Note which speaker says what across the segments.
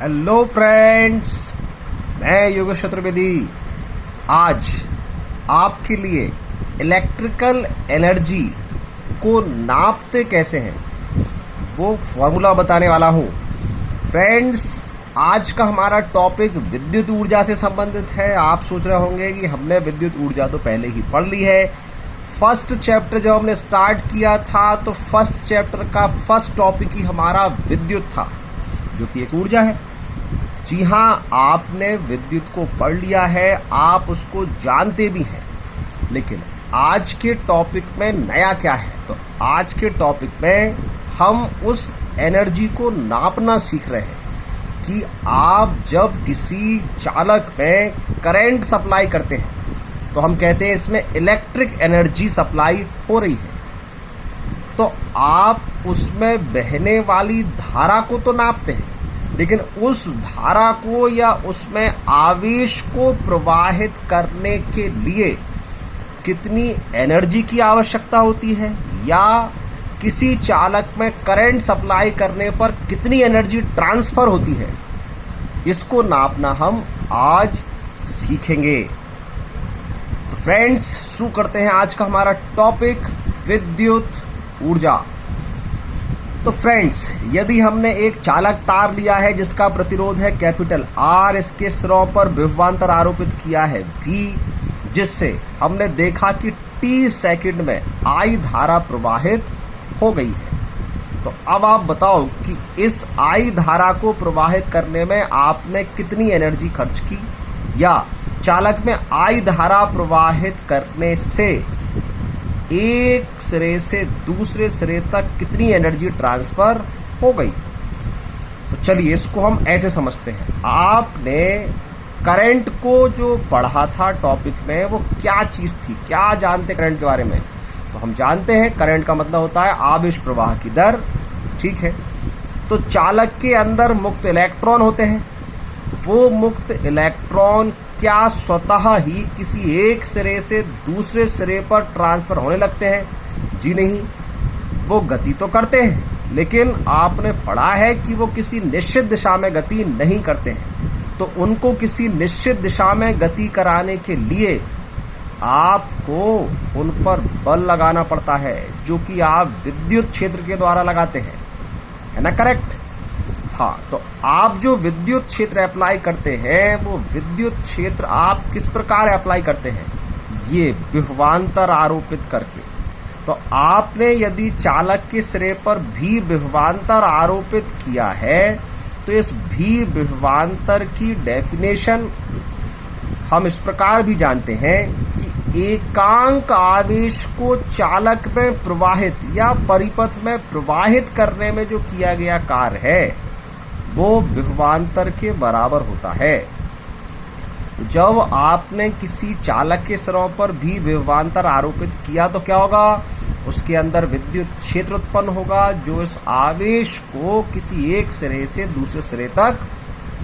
Speaker 1: Hello friends, मैं योगेश चतुर्वेदी आज आपके लिए इलेक्ट्रिकल एनर्जी को नापते कैसे हैं वो फॉर्मूला बताने वाला हूं। फ्रेंड्स, आज का हमारा टॉपिक विद्युत ऊर्जा से संबंधित है। आप सोच रहे होंगे कि हमने विद्युत ऊर्जा तो पहले ही पढ़ ली है। फर्स्ट चैप्टर जब हमने स्टार्ट किया था तो फर्स्ट चैप्टर का फर्स्ट टॉपिक ही हमारा विद्युत था, जो कि एक ऊर्जा है। जी हाँ, आपने विद्युत को पढ़ लिया है, आप उसको जानते भी हैं। लेकिन आज के टॉपिक में नया क्या है? तो आज के टॉपिक में हम उस एनर्जी को नापना सीख रहे हैं कि आप जब किसी चालक में करंट सप्लाई करते हैं तो हम कहते हैं इसमें इलेक्ट्रिक एनर्जी सप्लाई हो रही है। तो आप उसमें बहने वाली धारा को तो नापते हैं, लेकिन उस धारा को या उसमें आवेश को प्रवाहित करने के लिए कितनी एनर्जी की आवश्यकता होती है या किसी चालक में करंट सप्लाई करने पर कितनी एनर्जी ट्रांसफर होती है, इसको नापना हम आज सीखेंगे। तो फ्रेंड्स, शुरू करते हैं आज का हमारा टॉपिक विद्युत ऊर्जा। तो फ्रेंड्स, यदि हमने एक चालक तार लिया है जिसका प्रतिरोध है कैपिटल R, इसके सिरों पर विभवांतर आरोपित किया है V, जिससे हमने देखा कि T सेकंड में I धारा प्रवाहित हो गई है। तो अब आप बताओ कि इस I धारा को प्रवाहित करने में आपने कितनी एनर्जी खर्च की, या चालक में I धारा प्रवाहित करने से एक सिरे से दूसरे सिरे तक कितनी एनर्जी ट्रांसफर हो गई। तो चलिए इसको हम ऐसे समझते हैं। आपने करंट को जो पढ़ा था टॉपिक में वो क्या चीज थी, क्या जानते करंट के बारे में? तो हम जानते हैं करंट का मतलब होता है आवेश प्रवाह की दर, ठीक है। तो चालक के अंदर मुक्त इलेक्ट्रॉन होते हैं। वो मुक्त इलेक्ट्रॉन क्या स्वतः ही किसी एक सिरे से दूसरे सिरे पर ट्रांसफर होने लगते हैं? जी नहीं, वो गति तो करते हैं, लेकिन आपने पढ़ा है कि वो किसी निश्चित दिशा में गति नहीं करते हैं। तो उनको किसी निश्चित दिशा में गति कराने के लिए आपको उन पर बल लगाना पड़ता है, जो कि आप विद्युत क्षेत्र के द्वारा लगाते हैं, है ना? करेक्ट। हाँ, तो आप जो विद्युत क्षेत्र अप्लाई करते हैं वो विद्युत क्षेत्र आप किस प्रकार अप्लाई करते हैं? ये विभवांतर आरोपित करके। तो आपने यदि चालक के सिरे पर भी विभवांतर आरोपित किया है तो इस भी विभवांतर की डेफिनेशन हम इस प्रकार भी जानते हैं कि एकांक आवेश को चालक में प्रवाहित या परिपथ में प्रवाहित करने में जो किया गया कार्य है वो विभवांतर के बराबर होता है। जब आपने किसी चालक के सिरों पर भी विभवांतर आरोपित किया तो क्या होगा? उसके अंदर विद्युत क्षेत्र उत्पन्न होगा जो इस आवेश को किसी एक सिरे से दूसरे सिरे तक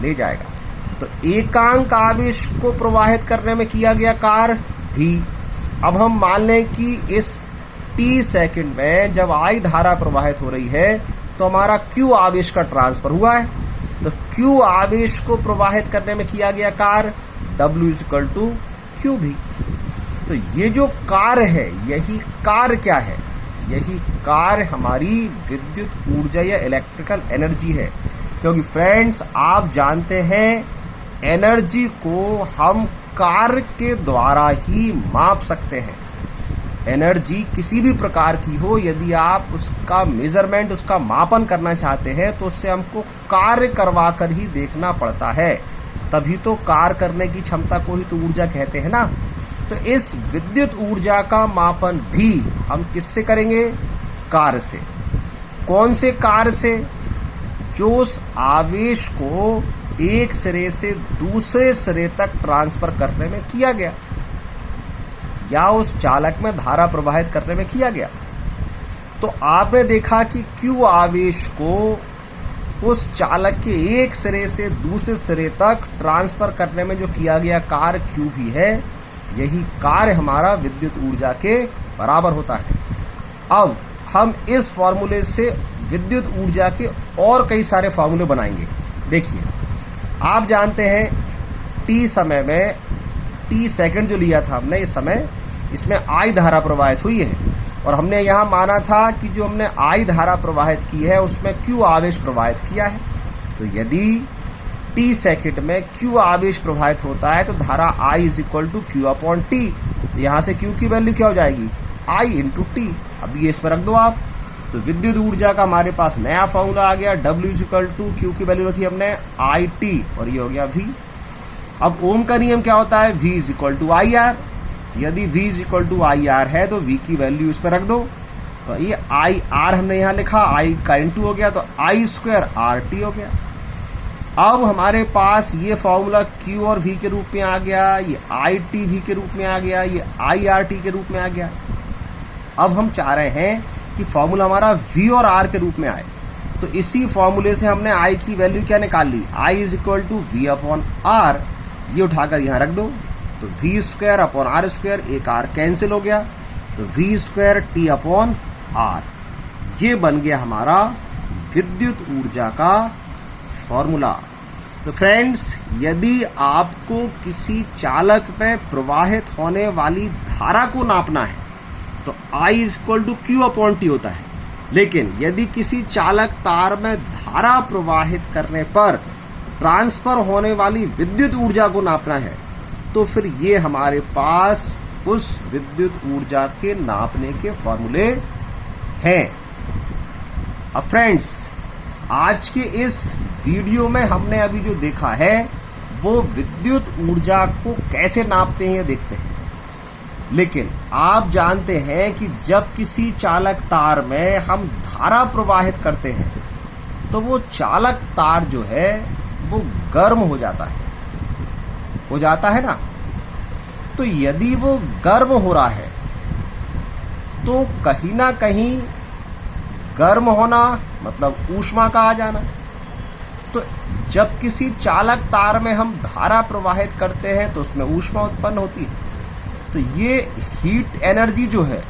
Speaker 1: ले जाएगा। तो एकांक आवेश को प्रवाहित करने में किया गया कार्य भी। अब हम मान लें कि इस T सेकंड में जब I धारा प्रवाहित हो रही है तो हमारा Q आवेश का ट्रांसफर हुआ है। तो Q आवेश को प्रवाहित करने में किया गया कार्य W = Q भी। तो ये जो कार्य है, यही कार्य क्या है? यही कार्य हमारी विद्युत ऊर्जा या इलेक्ट्रिकल एनर्जी है। क्योंकि फ्रेंड्स, आप जानते हैं एनर्जी को हम कार्य के द्वारा ही माप सकते हैं। एनर्जी किसी भी प्रकार की हो, यदि आप उसका मेजरमेंट, उसका मापन करना चाहते हैं तो उससे हमको कार्य करवा कर ही देखना पड़ता है। तभी तो कार्य करने की क्षमता को ही तो ऊर्जा कहते हैं ना। तो इस विद्युत ऊर्जा का मापन भी हम किससे करेंगे? कार्य से। कौन से कार्य से? जो उस आवेश को एक सिरे से दूसरे सिरे तक ट्रांसफर करने में किया गया या उस चालक में धारा प्रवाहित करने में किया गया। तो आपने देखा कि Q आवेश को उस चालक के एक सिरे से दूसरे सिरे तक ट्रांसफर करने में जो किया गया कार्य Q भी है, यही कार्य हमारा विद्युत ऊर्जा के बराबर होता है। अब हम इस फॉर्मूले से विद्युत ऊर्जा के और कई सारे फॉर्मूले बनाएंगे। देखिए, आप जानते हैं टी समय में, टी सेकंड जो लिया था हमने इस समय, इसमें आई धारा प्रवाहित हुई है और हमने यहाँ माना था कि जो हमने आई धारा प्रवाहित की है उसमें क्यू आवेश प्रवाहित किया है। तो यदि टी सेकंड में क्यू आवेश प्रवाहित होता है तो धारा I is equal to Q upon T. तो यहाँ से क्यू की वैल्यू क्या हो जाएगी, I इंटू टी। अब ये इस पर रख दो आप। तो विद्युत ऊर्जा का हमारे पास नया फॉर्मूला आ गया, W is equal to Q की वैल्यू रखी हमने आई टी और ये हो गया V। अब ओम का नियम क्या होता है, V is equal to I R. यदि V is equal to I R है तो V की वैल्यू इस पर रख दो। तो ये आई आर हमने यहाँ लिखा, I का इंटू हो गया तो आई स्क्वायर आर टी हो गया। अब हमारे पास ये फॉर्मूला Q और V के रूप में आ गया, ये आई टी वी के रूप में आ गया, ये आई आर टी के रूप में आ गया। अब हम चाह रहे हैं कि फॉर्मूला हमारा V और R के रूप में आए। तो इसी फॉर्मूले से हमने I की वैल्यू क्या निकाल ली, I is equal to V upon R. ये उठाकर यहाँ रख दो। तो V square upon R square, एक आर कैंसिल हो गया, तो V square T upon R. ये बन गया हमारा विद्युत ऊर्जा का फॉर्मूला। तो फ्रेंड्स, यदि आपको किसी चालक में प्रवाहित होने वाली धारा को नापना है तो I is equal to Q upon T होता है। लेकिन यदि किसी चालक तार में धारा प्रवाहित करने पर ट्रांसफर होने वाली विद्युत ऊर्जा को नापना है तो फिर ये हमारे पास उस विद्युत ऊर्जा के नापने के फॉर्मूले हैं। अब फ्रेंड्स, आज के इस वीडियो में हमने अभी जो देखा है वो विद्युत ऊर्जा को कैसे नापते हैं ये देखते हैं। लेकिन आप जानते हैं कि जब किसी चालक तार में हम धारा प्रवाहित करते हैं तो वो चालक तार जो है वो गर्म हो जाता है ना। तो यदि वो गर्म हो रहा है तो कहीं ना कहीं गर्म होना मतलब ऊष्मा का आ जाना। तो जब किसी चालक तार में हम धारा प्रवाहित करते हैं तो उसमें ऊष्मा उत्पन्न होती है। तो ये हीट एनर्जी जो है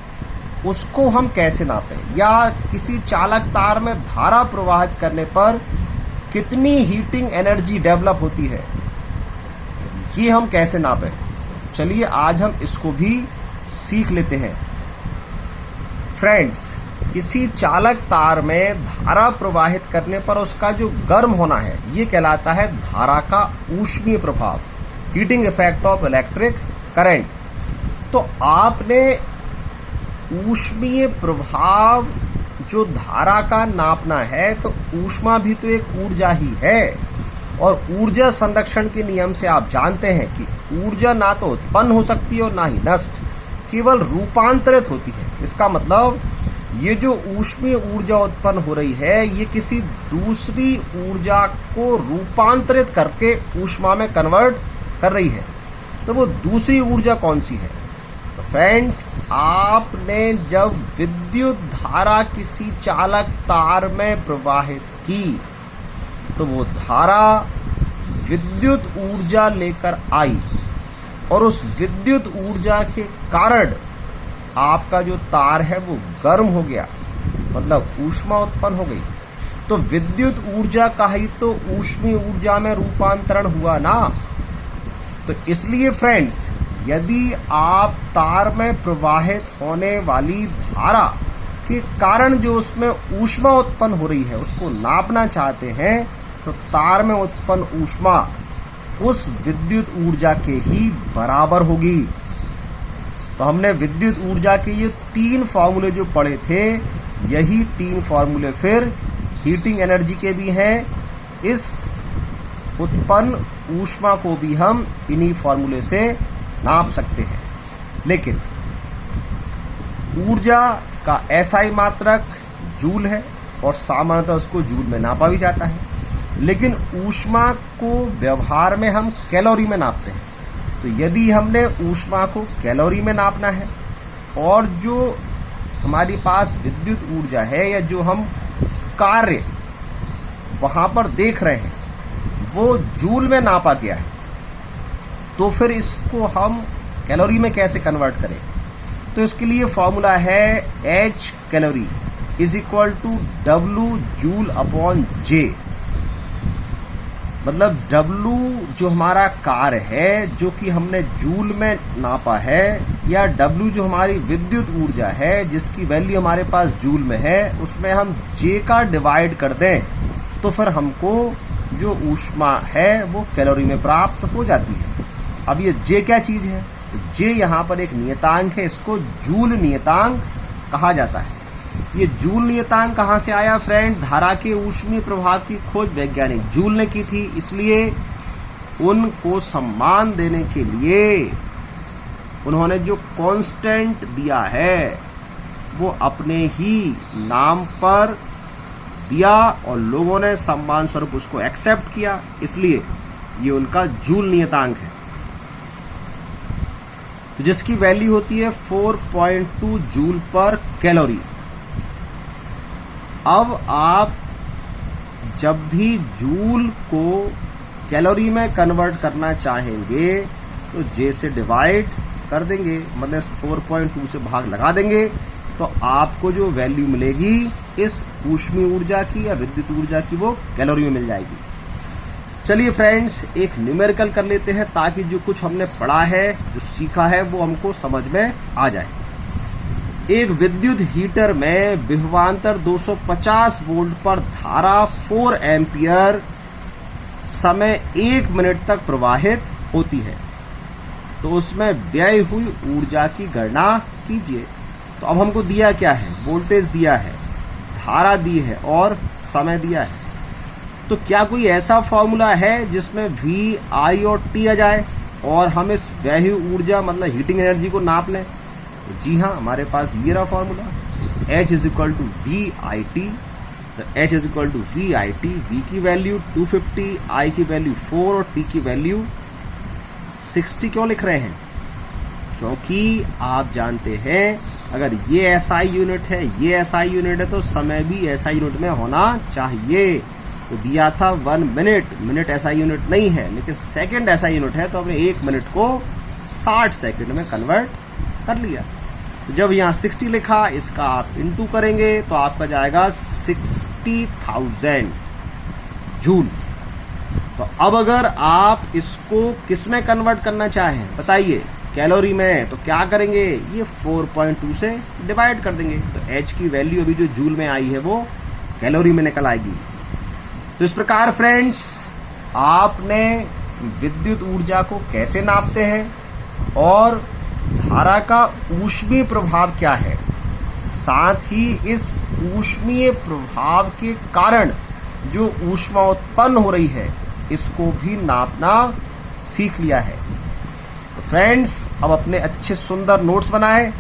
Speaker 1: उसको हम कैसे नापें, या किसी चालक तार में धारा प्रवाहित करने पर कितनी हीटिंग एनर्जी डेवलप होती है, ये हम कैसे नापें। चलिए आज हम इसको भी सीख लेते हैं। फ्रेंड्स, किसी चालक तार में धारा प्रवाहित करने पर उसका जो गर्म होना है ये कहलाता है धारा का ऊष्मीय प्रभाव, heating effect of electric current. तो आपने ऊष्मीय प्रभाव जो धारा का नापना है तो ऊष्मा भी तो एक ऊर्जा ही है। और ऊर्जा संरक्षण के नियम से आप जानते हैं कि ऊर्जा ना तो उत्पन्न हो सकती है और ना ही नष्ट, केवल रूपांतरित होती है। इसका मतलब ये जो ऊष्मीय ऊर्जा उत्पन्न हो रही है ये किसी दूसरी ऊर्जा को रूपांतरित करके ऊष्मा में कन्वर्ट कर रही है। तो वो दूसरी ऊर्जा कौन सी है? तो फ्रेंड्स, आपने जब विद्युत धारा किसी चालक तार में प्रवाहित की तो वो धारा विद्युत ऊर्जा लेकर आई और उस विद्युत ऊर्जा के कारण आपका जो तार है वो गर्म हो गया, मतलब ऊष्मा उत्पन्न हो गई। तो विद्युत ऊर्जा का ही तो ऊष्मीय ऊर्जा में रूपांतरण हुआ ना। तो इसलिए फ्रेंड्स, यदि आप तार में प्रवाहित होने वाली धारा के कारण जो उसमें ऊष्मा उत्पन्न हो रही है उसको नापना चाहते हैं तो तार में उत्पन्न ऊष्मा उस विद्युत ऊर्जा के ही बराबर होगी। तो हमने विद्युत ऊर्जा के ये 3 फॉर्मूले जो पढ़े थे, यही 3 फॉर्मूले फिर हीटिंग एनर्जी के भी हैं। इस उत्पन्न ऊष्मा को भी हम इन्हीं फॉर्मूले से नाप सकते हैं। लेकिन ऊर्जा का एसआई मात्रक जूल है और सामान्यतः उसको जूल में नापा भी जाता है। लेकिन ऊष्मा को व्यवहार में हम कैलोरी में नापते हैं। तो यदि हमने ऊष्मा को कैलोरी में नापना है और जो हमारे पास विद्युत ऊर्जा है या जो हम कार्य वहां पर देख रहे हैं वो जूल में नापा गया है, तो फिर इसको हम कैलोरी में कैसे कन्वर्ट करें? तो इसके लिए फॉर्मूला है H calorie is equal to W joule upon J। मतलब W जो हमारा कार्य है, जो कि हमने जूल में नापा है, या W जो हमारी विद्युत ऊर्जा है जिसकी वैल्यू हमारे पास जूल में है, उसमें हम J का डिवाइड कर दें तो फिर हमको जो ऊष्मा है वो कैलोरी में प्राप्त हो जाती है। अब ये J क्या चीज है? J यहाँ पर एक नियतांक है, इसको जूल नियतांक कहा जाता है। ये जूल नियतांक कहाँ से आया फ्रेंड? धारा के ऊष्मीय प्रभाव की खोज वैज्ञानिक जूल ने की थी, इसलिए उनको सम्मान देने के लिए उन्होंने जो कांस्टेंट दिया है वो अपने ही नाम पर दिया और लोगों ने सम्मान स्वरूप उसको एक्सेप्ट किया, इसलिए ये उनका जूल नियतांक है, तो जिसकी वैल्यू होती है 4.2 जूल पर कैलोरी। अब आप जब भी जूल को कैलोरी में कन्वर्ट करना चाहेंगे तो J से डिवाइड कर देंगे, मतलब 4.2 से भाग लगा देंगे, तो आपको जो वैल्यू मिलेगी इस ऊष्मीय ऊर्जा की या विद्युत ऊर्जा की वो कैलोरी में मिल जाएगी। चलिए फ्रेंड्स, एक न्यूमेरिकल कर लेते हैं ताकि जो कुछ हमने पढ़ा है, जो सीखा है, वो हमको समझ में आ जाए। एक विद्युत हीटर में विभवांतर 250 वोल्ट पर धारा 4 एम्पियर समय 1 मिनट तक प्रवाहित होती है, तो उसमें व्यय हुई ऊर्जा की गणना कीजिए। तो अब हमको दिया क्या है? वोल्टेज दिया है, धारा दी है और समय दिया है। तो क्या कोई ऐसा फॉर्मूला है जिसमें V, I और T आ जाए और हम इस व्यय हुई ऊर्जा मतलब हीटिंग एनर्जी को नाप लें? तो जी हाँ, हमारे पास ये रहा formula, H is equal to VIT। तो H is equal to VIT, V की वैल्यू 250, I की वैल्यू 4 और T की वैल्यू 60 क्यों लिख रहे हैं? क्योंकि आप जानते हैं अगर ये SI यूनिट है, ये SI यूनिट है, तो समय भी SI यूनिट में होना चाहिए। तो दिया था 1 मिनट, मिनट SI यूनिट नहीं है लेकिन सेकंड SI यूनिट है, तो हमने 1 मिनट को 60 सेकंड में कन्वर्ट कर लिया। तो जब यहाँ 60 लिखा, इसका आप इंटू करेंगे तो आपका जाएगा 60,000 जूल। तो अब अगर आप इसको किस में कन्वर्ट करना चाहें बताइए? कैलोरी में। तो क्या करेंगे? ये 4.2 से डिवाइड कर देंगे, तो H की वैल्यू अभी जो जूल में आई है वो कैलोरी में निकल आएगी। तो इस प्रकार फ्रेंड्स, आपने विद्युत ऊर्जा को कैसे नापते हैं और धारा का ऊष्मीय प्रभाव क्या है, साथ ही इस ऊष्मीय प्रभाव के कारण जो ऊष्मा उत्पन्न हो रही है इसको भी नापना सीख लिया है। तो फ्रेंड्स, अब अपने अच्छे सुंदर नोट्स बनाएं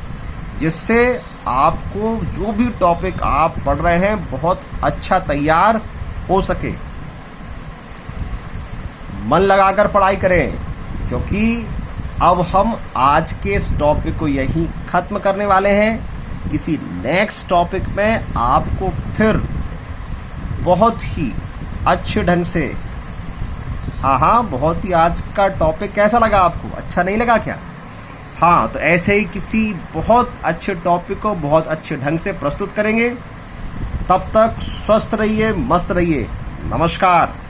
Speaker 1: जिससे आपको जो भी टॉपिक आप पढ़ रहे हैं बहुत अच्छा तैयार हो सके। मन लगाकर पढ़ाई करें, क्योंकि अब हम आज के इस टॉपिक को यहीं खत्म करने वाले हैं। किसी नेक्स्ट टॉपिक में आपको फिर बहुत ही अच्छे ढंग से, हाँ, बहुत ही आज का टॉपिक कैसा लगा आपको? अच्छा नहीं लगा क्या? हाँ, तो ऐसे ही किसी बहुत अच्छे टॉपिक को बहुत अच्छे ढंग से प्रस्तुत करेंगे। तब तक स्वस्थ रहिए, मस्त रहिए। नमस्कार।